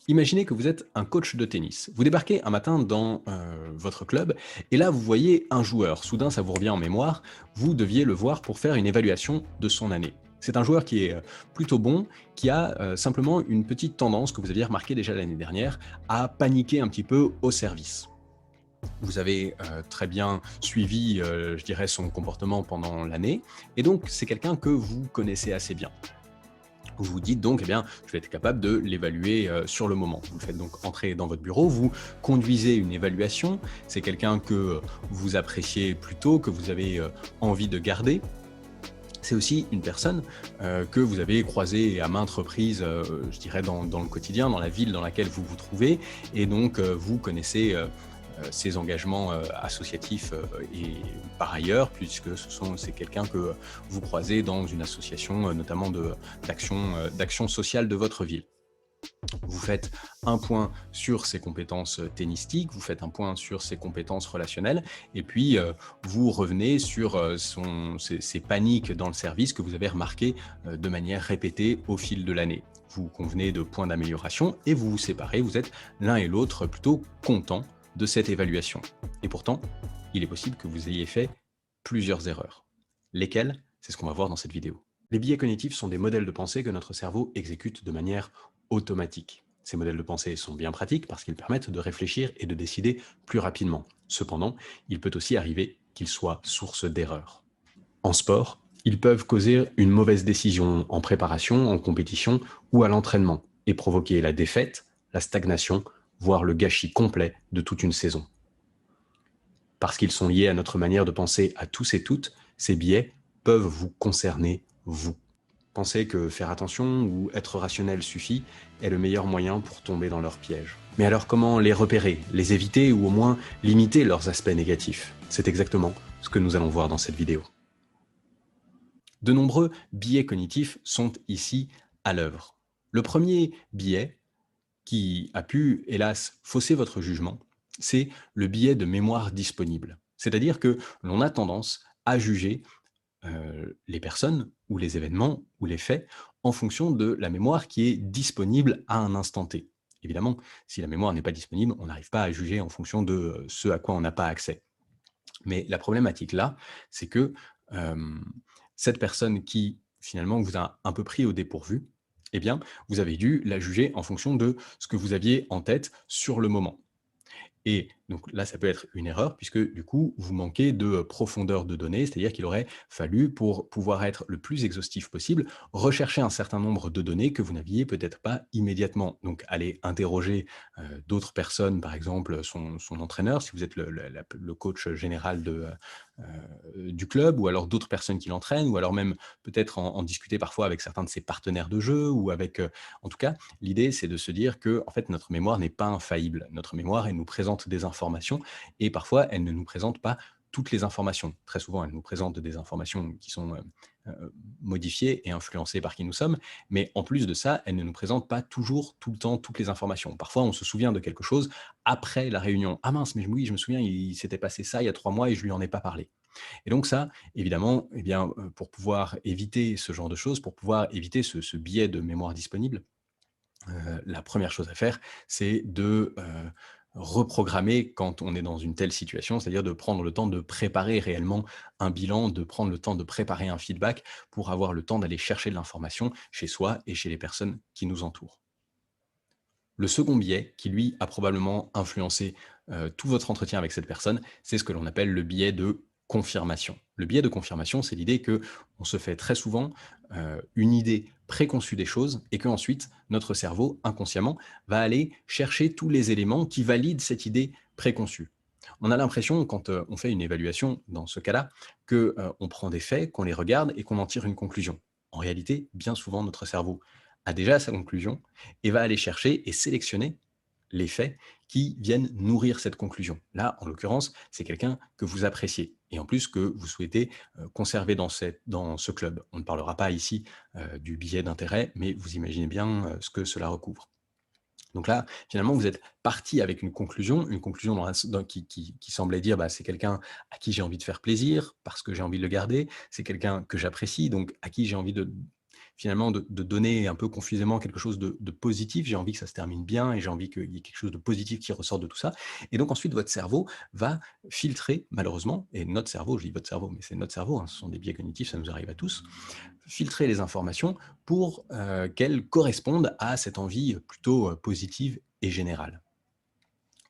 Imaginez que vous êtes un coach de tennis. Vous débarquez un matin dans votre club et là, vous voyez un joueur. Soudain, ça vous revient en mémoire. Vous deviez le voir pour faire une évaluation de son année. C'est un joueur qui est plutôt bon, qui a simplement une petite tendance que vous aviez remarqué déjà l'année dernière à paniquer un petit peu au service. Vous avez très bien suivi, je dirais, son comportement pendant l'année et donc c'est quelqu'un que vous connaissez assez bien. Vous vous dites donc, eh bien, je vais être capable de l'évaluer sur le moment. Vous le faites donc entrer dans votre bureau, vous conduisez une évaluation. C'est quelqu'un que vous appréciez plutôt, que vous avez envie de garder. C'est aussi une personne que vous avez croisée à maintes reprises, je dirais, dans le quotidien, dans la ville dans laquelle vous vous trouvez. Et donc, vous connaissez ses engagements associatifs et par ailleurs, puisque c'est quelqu'un que vous croisez dans une association, notamment d'action sociale de votre ville. Vous faites un point sur ses compétences tennistiques, vous faites un point sur ses compétences relationnelles, et puis vous revenez sur ces paniques dans le service que vous avez remarquées de manière répétée au fil de l'année. Vous convenez de points d'amélioration et vous vous séparez, vous êtes l'un et l'autre plutôt contents de cette évaluation. Et pourtant, il est possible que vous ayez fait plusieurs erreurs. Lesquelles? C'est ce qu'on va voir dans cette vidéo. Les biais cognitifs sont des modèles de pensée que notre cerveau exécute de manière automatique. Ces modèles de pensée sont bien pratiques parce qu'ils permettent de réfléchir et de décider plus rapidement. Cependant, il peut aussi arriver qu'ils soient source d'erreurs. En sport, ils peuvent causer une mauvaise décision en préparation, en compétition ou à l'entraînement et provoquer la défaite, la stagnation, voire le gâchis complet de toute une saison. Parce qu'ils sont liés à notre manière de penser à tous et toutes, ces biais peuvent vous concerner, vous. Penser que faire attention ou être rationnel suffit est le meilleur moyen pour tomber dans leurs pièges. Mais alors comment les repérer, les éviter ou au moins limiter leurs aspects négatifs? C'est exactement ce que nous allons voir dans cette vidéo. De nombreux biais cognitifs sont ici à l'œuvre. Le premier biais qui a pu, hélas, fausser votre jugement, c'est le biais de mémoire disponible. C'est-à-dire que l'on a tendance à juger les personnes ou les événements ou les faits en fonction de la mémoire qui est disponible à un instant T. Évidemment, si la mémoire n'est pas disponible, on n'arrive pas à juger en fonction de ce à quoi on n'a pas accès. Mais la problématique là, c'est que cette personne qui finalement vous a un peu pris au dépourvu, eh bien, vous avez dû la juger en fonction de ce que vous aviez en tête sur le moment. Et donc là, ça peut être une erreur puisque du coup, vous manquez de profondeur de données, c'est-à-dire qu'il aurait fallu, pour pouvoir être le plus exhaustif possible, rechercher un certain nombre de données que vous n'aviez peut-être pas immédiatement. Donc aller interroger d'autres personnes, par exemple son entraîneur, si vous êtes le coach général du club, ou alors d'autres personnes qui l'entraînent, ou alors même peut-être en discuter parfois avec certains de ses partenaires de jeu, ou avec... en tout cas, l'idée, c'est de se dire que en fait, notre mémoire n'est pas infaillible. Notre mémoire, elle nous présente des informations et parfois, elle ne nous présente pas toutes les informations. Très souvent, elle nous présente des informations qui sont modifiées et influencées par qui nous sommes, mais en plus de ça, elle ne nous présente pas toujours, tout le temps, toutes les informations. Parfois, on se souvient de quelque chose après la réunion. Ah mince, mais oui, je me souviens, il s'était passé ça il y a 3 mois et je lui en ai pas parlé. Et donc ça, évidemment, eh bien, pour pouvoir éviter ce genre de choses, pour pouvoir éviter ce biais de mémoire disponible, la première chose à faire, c'est de reprogrammer quand on est dans une telle situation, c'est-à-dire de prendre le temps de préparer réellement un bilan, de prendre le temps de préparer un feedback pour avoir le temps d'aller chercher de l'information chez soi et chez les personnes qui nous entourent. Le second biais, qui lui a probablement influencé tout votre entretien avec cette personne, c'est ce que l'on appelle le biais de confirmation. Le biais de confirmation, c'est l'idée que on se fait très souvent une idée préconçue des choses et qu'ensuite notre cerveau, inconsciemment, va aller chercher tous les éléments qui valident cette idée préconçue. On a l'impression, quand on fait une évaluation dans ce cas-là, que on prend des faits, qu'on les regarde et qu'on en tire une conclusion. En réalité, bien souvent, notre cerveau a déjà sa conclusion et va aller chercher et sélectionner les faits qui viennent nourrir cette conclusion. Là, en l'occurrence, c'est quelqu'un que vous appréciez et en plus que vous souhaitez conserver dans ce club. On ne parlera pas ici du billet d'intérêt, mais vous imaginez bien ce que cela recouvre. Donc là, finalement, vous êtes parti avec une conclusion qui semblait dire bah, c'est quelqu'un à qui j'ai envie de faire plaisir parce que j'ai envie de le garder, c'est quelqu'un que j'apprécie, donc à qui j'ai envie de finalement de donner un peu confusément quelque chose de positif. J'ai envie que ça se termine bien et j'ai envie qu'il y ait quelque chose de positif qui ressorte de tout ça. Et donc ensuite, votre cerveau va filtrer, malheureusement, et notre cerveau, je dis votre cerveau, mais c'est notre cerveau, hein, ce sont des biais cognitifs, ça nous arrive à tous, filtrer les informations pour qu'elles correspondent à cette envie plutôt positive et générale.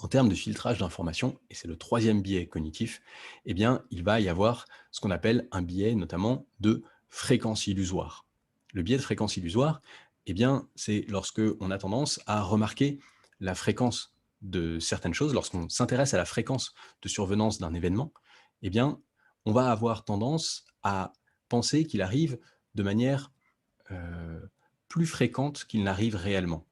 En termes de filtrage d'informations, et c'est le troisième biais cognitif, eh bien, il va y avoir ce qu'on appelle un biais notamment de fréquence illusoire. Le biais de fréquence illusoire, eh bien, c'est lorsque on a tendance à remarquer la fréquence de certaines choses, lorsqu'on s'intéresse à la fréquence de survenance d'un événement, eh bien, on va avoir tendance à penser qu'il arrive de manière heu, plus fréquente qu'il n'arrive réellement.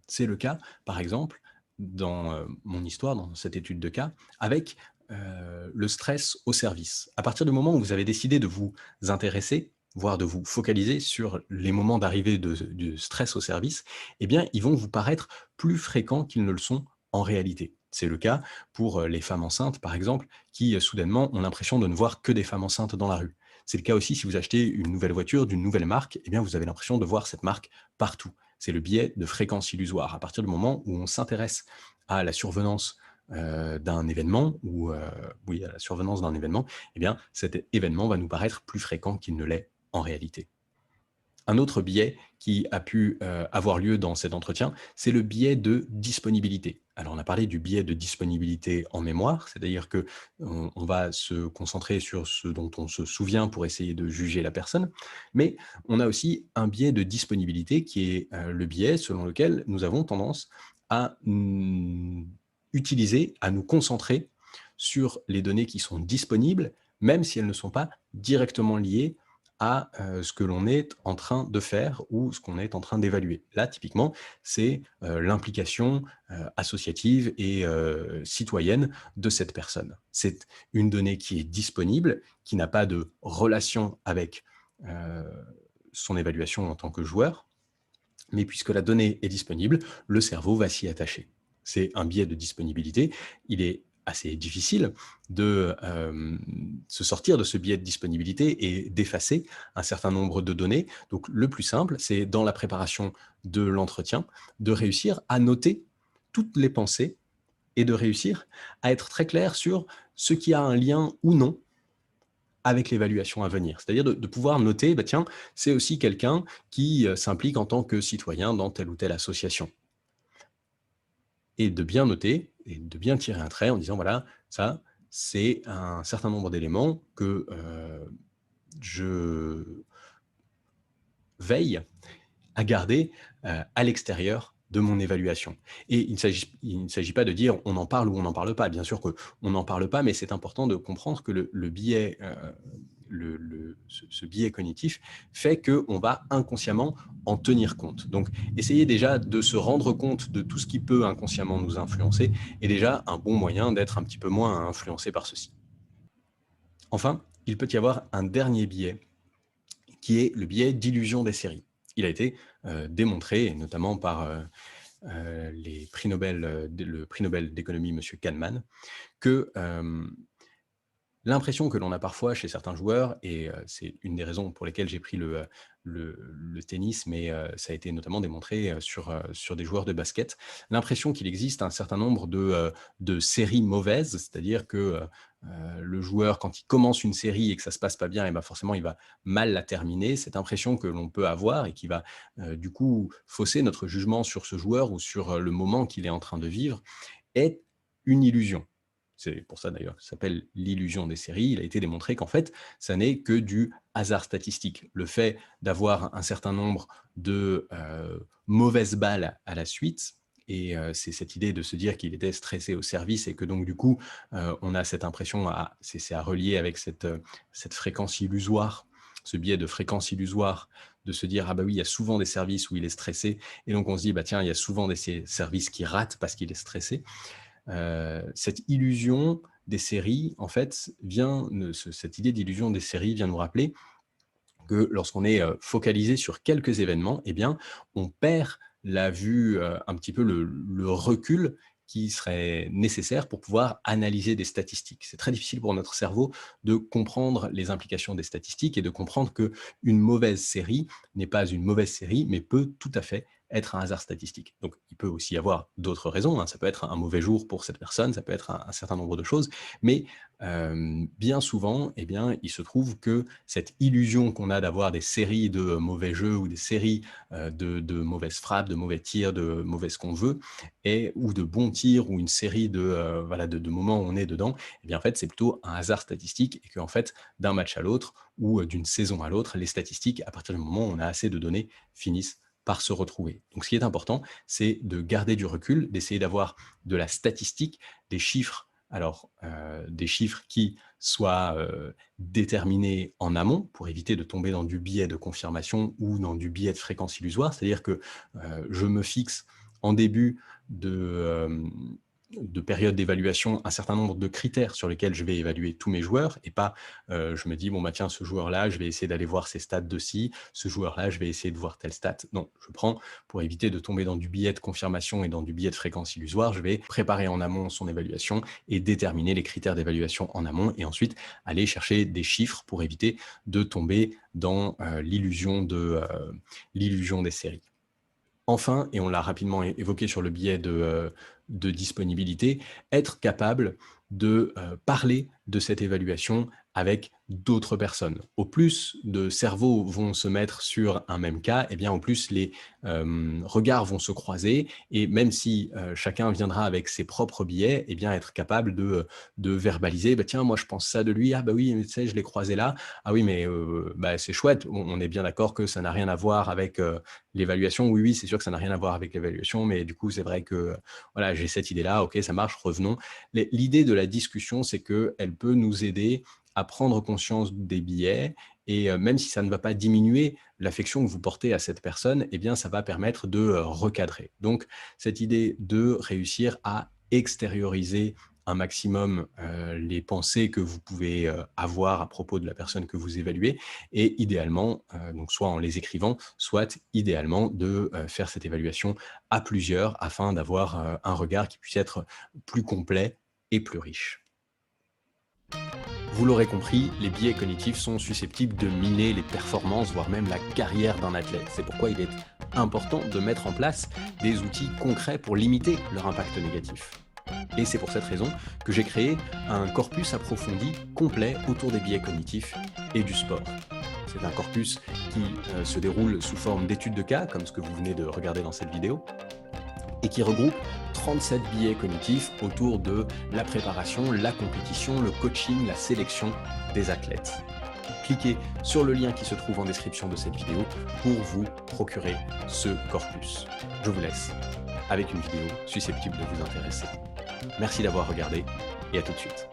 C'est le cas, par exemple, dans, mon histoire, dans cette étude de cas, avec, le stress au service. À partir du moment où vous avez décidé de vous intéresser, voire de vous focaliser sur les moments d'arrivée de du stress au service, eh bien, ils vont vous paraître plus fréquents qu'ils ne le sont en réalité. C'est le cas pour, les femmes enceintes, par exemple, qui, soudainement ont l'impression de ne voir que des femmes enceintes dans la rue. C'est le cas aussi si vous achetez une nouvelle voiture d'une nouvelle marque, eh bien vous avez l'impression de voir cette marque partout. C'est le biais de fréquence illusoire. À partir du moment où on s'intéresse à la survenance d'un événement ou oui, à la survenance d'un événement, eh bien cet événement va nous paraître plus fréquent qu'il ne l'est en réalité. Un autre biais qui a pu, avoir lieu dans cet entretien, c'est le biais de disponibilité. Alors on a parlé du biais de disponibilité en mémoire, c'est-à-dire qu'on va se concentrer sur ce dont on se souvient pour essayer de juger la personne, mais on a aussi un biais de disponibilité qui est, le biais selon lequel nous avons tendance à, utiliser, à nous concentrer sur les données qui sont disponibles, même si elles ne sont pas directement liées à, ce que l'on est en train de faire ou ce qu'on est en train d'évaluer. Là, typiquement, c'est, l'implication, associative et citoyenne de cette personne. C'est une donnée qui est disponible, qui n'a pas de relation avec, heu, son évaluation en tant que joueur, mais puisque la donnée est disponible, le cerveau va s'y attacher. C'est un biais de disponibilité. Il est assez difficile de se sortir de ce biais de disponibilité et d'effacer un certain nombre de données. Donc le plus simple, c'est dans la préparation de l'entretien, de réussir à noter toutes les pensées et de réussir à être très clair sur ce qui a un lien ou non avec l'évaluation à venir. C'est-à-dire de pouvoir noter, bah, tiens, c'est aussi quelqu'un qui s'implique en tant que citoyen dans telle ou telle association. Et de bien noter et de bien tirer un trait en disant, voilà, ça, c'est un certain nombre d'éléments que je veille à garder à l'extérieur de mon évaluation. Et il ne s'agit pas de dire on en parle ou on n'en parle pas. Bien sûr qu'on n'en parle pas, mais c'est important de comprendre que le biais, ce biais cognitif fait qu'on va inconsciemment en tenir compte. Donc, essayer déjà de se rendre compte de tout ce qui peut inconsciemment nous influencer est déjà un bon moyen d'être un petit peu moins influencé par ceci. Enfin, il peut y avoir un dernier biais qui est le biais d'illusion des séries. Il a été démontré, et notamment par les prix Nobel, le prix Nobel d'économie, Monsieur Kahneman, que l'impression que l'on a parfois chez certains joueurs, et c'est une des raisons pour lesquelles j'ai pris le tennis, mais ça a été notamment démontré sur des joueurs de basket, l'impression qu'il existe un certain nombre de séries mauvaises, c'est-à-dire que le joueur, quand il commence une série et que ça se passe pas bien, et ben forcément il va mal la terminer. Cette impression que l'on peut avoir et qui va du coup fausser notre jugement sur ce joueur ou sur le moment qu'il est en train de vivre est une illusion. C'est pour ça d'ailleurs que ça s'appelle l'illusion des séries. Il a été démontré qu'en fait, ça n'est que du hasard statistique. Le fait d'avoir un certain nombre de mauvaises balles à la suite, et c'est cette idée de se dire qu'il était stressé au service et que donc du coup, on a cette impression, c'est à relier avec cette fréquence illusoire, ce biais de fréquence illusoire, de se dire ah bah oui, il y a souvent des services où il est stressé, et donc on se dit bah tiens, il y a souvent des services qui ratent parce qu'il est stressé. Cette illusion des séries, en fait, cette idée d'illusion des séries vient nous rappeler que lorsqu'on est focalisé sur quelques événements, eh bien, on perd la vue, un petit peu le recul qui serait nécessaire pour pouvoir analyser des statistiques. C'est très difficile pour notre cerveau de comprendre les implications des statistiques et de comprendre que une mauvaise série n'est pas une mauvaise série, mais peut tout à fait être un hasard statistique. Donc, il peut aussi y avoir d'autres raisons, hein. Ça peut être un mauvais jour pour cette personne, ça peut être un certain nombre de choses, mais bien souvent, eh bien, il se trouve que cette illusion qu'on a d'avoir des séries de mauvais jeux ou des séries de mauvaises frappes, de mauvais tirs, de mauvais ce qu'on veut, ou de bons tirs, ou une série voilà, de moments où on est dedans, eh bien, en fait, c'est plutôt un hasard statistique et qu'en fait, d'un match à l'autre ou d'une saison à l'autre, les statistiques, à partir du moment où on a assez de données, finissent par se retrouver. Donc, ce qui est important, c'est de garder du recul, d'essayer d'avoir de la statistique, des chiffres, alors des chiffres qui soient déterminés en amont pour éviter de tomber dans du biais de confirmation ou dans du biais de fréquence illusoire. C'est-à-dire que je me fixe en début de période d'évaluation un certain nombre de critères sur lesquels je vais évaluer tous mes joueurs et pas je me dis bon bah tiens ce joueur-là je vais essayer d'aller voir ses stats de ci, ce joueur-là je vais essayer de voir telle stat. Non, je prends pour éviter de tomber dans du biais de confirmation et dans du biais de fréquence illusoire, je vais préparer en amont son évaluation et déterminer les critères d'évaluation en amont et ensuite aller chercher des chiffres pour éviter de tomber dans l'illusion des séries. Enfin, et on l'a rapidement évoqué sur le biais de disponibilité, être capable de parler de cette évaluation avec d'autres personnes. Au plus de cerveaux vont se mettre sur un même cas, et bien au plus les regards vont se croiser, et même si chacun viendra avec ses propres biais, et bien être capable de verbaliser, bah, tiens, moi je pense ça de lui, ah bah oui, mais tu sais, je l'ai croisé là, ah oui, mais bah, c'est chouette, on est bien d'accord que ça n'a rien à voir avec l'évaluation, oui, oui, c'est sûr que ça n'a rien à voir avec l'évaluation, mais du coup, c'est vrai que voilà, j'ai cette idée-là, ok, ça marche, revenons. L'idée de la discussion, c'est qu'elle peut nous aider à prendre conscience des biais et même si ça ne va pas diminuer l'affection que vous portez à cette personne, eh bien, ça va permettre de recadrer. Donc, cette idée de réussir à extérioriser un maximum les pensées que vous pouvez avoir à propos de la personne que vous évaluez et idéalement, donc soit en les écrivant, soit idéalement de faire cette évaluation à plusieurs afin d'avoir un regard qui puisse être plus complet et plus riche. Vous l'aurez compris, les biais cognitifs sont susceptibles de miner les performances, voire même la carrière d'un athlète. C'est pourquoi il est important de mettre en place des outils concrets pour limiter leur impact négatif. Et c'est pour cette raison que j'ai créé un corpus approfondi complet autour des biais cognitifs et du sport. C'est un corpus qui se déroule sous forme d'études de cas, comme ce que vous venez de regarder dans cette vidéo, et qui regroupe 37 biais cognitifs autour de la préparation, la compétition, le coaching, la sélection des athlètes. Cliquez sur le lien qui se trouve en description de cette vidéo pour vous procurer ce corpus. Je vous laisse avec une vidéo susceptible de vous intéresser. Merci d'avoir regardé et à tout de suite.